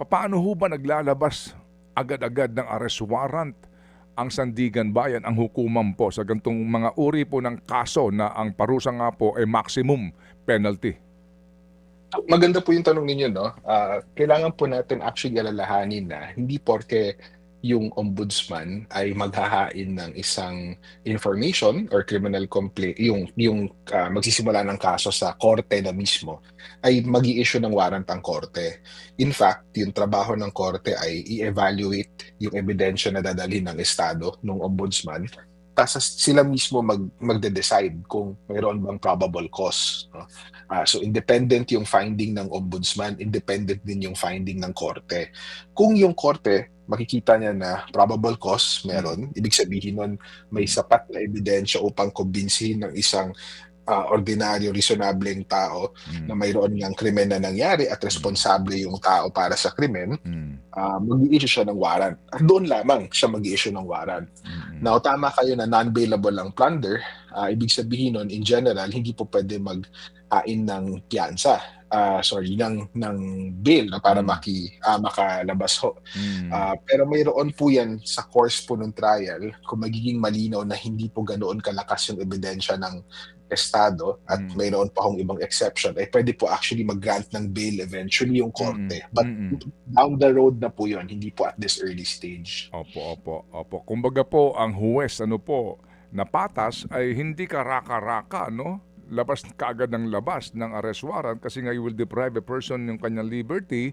Papaano ho ba naglalabas agad-agad ng arrest warrant ang Sandigan Bayan, ang hukuman po sa gantong mga uri po ng kaso na ang parusa nga po ay maximum penalty? Maganda po yung tanong ninyo 'no. Kailangan po natin actually alalahanin na hindi porke yung ombudsman ay maghahain ng isang information or criminal complaint magsisimula ng kaso sa korte na mismo, ay mag-i-issue ng warrant ang korte. In fact, yung trabaho ng korte ay i-evaluate yung ebidensya na dadalhin ng estado, nung ombudsman, ta's sila mismo magde-decide kung mayroon bang probable cause 'no. So independent yung finding ng ombudsman, independent din yung finding ng korte. Kung yung korte makikita niya na probable cause meron, ibig sabihin nun may sapat na ebidensya upang kumbinsihin ng isang ordinaryo, reasonableng tao na mayroon ngang krimen na nangyari at responsable yung tao para sa krimen, mag-i-issue siya ng warrant. At doon lamang siya mag-i-issue ng warrant. Now, tama kayo na non-bailable ang plunder. Ibig sabihin nun, in general, hindi po pwede mag-hain ng piyansa. ng bail na para makalabas ho. Pero mayroon po yan sa course po ng trial kung magiging malinaw na hindi po ganoon kalakas yung ebidensya ng estado at mayroon pa hong ibang exception, ay pwede po actually mag-grant ng bail eventually yung korte. But down the road na po yun, hindi po at this early stage. Opo. Kumbaga po, ang huwes, na patas ay hindi ka raka-raka, no? Labas kaagad ng labas ng arrest warrant kasi nga you will deprive a person ng kanyang liberty.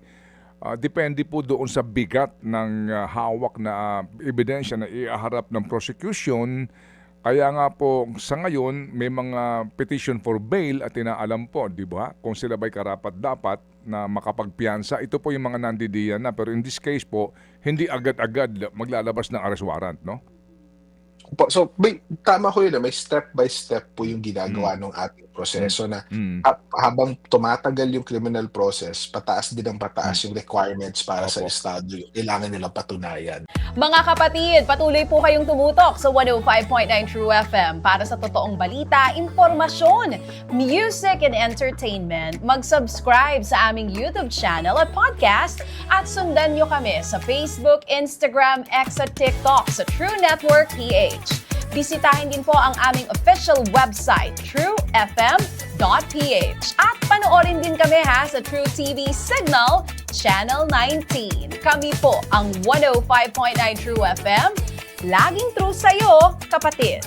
Depende po doon sa bigat ng hawak na ebidensya na iaharap ng prosecution. Kaya nga po sa ngayon may mga petition for bail at inaalam po, di ba? Kung sila ba'y karapat-dapat na makapagpiyansa. Ito po yung mga nandidiyan na, pero in this case po, hindi agad-agad maglalabas ng arrest warrant, no? So, tama ko yun, may step by step po yung ginagawa ng ating proseso na habang tumatagal yung criminal process, pataas din ang pataas yung requirements para sa estado yung kailangan nilang patunayan. Mga kapatid, patuloy po kayong tumutok sa 105.9 True FM para sa totoong balita, impormasyon, music and entertainment. Mag-subscribe sa aming YouTube channel at podcast at sundan nyo kami sa Facebook, Instagram, X at TikTok sa True Network PH. Bisitahin din po ang aming official website, truefm.ph. At panoorin din kami sa True TV Signal, Channel 19. Kami po ang 105.9 True FM. Laging true sa'yo, kapatid.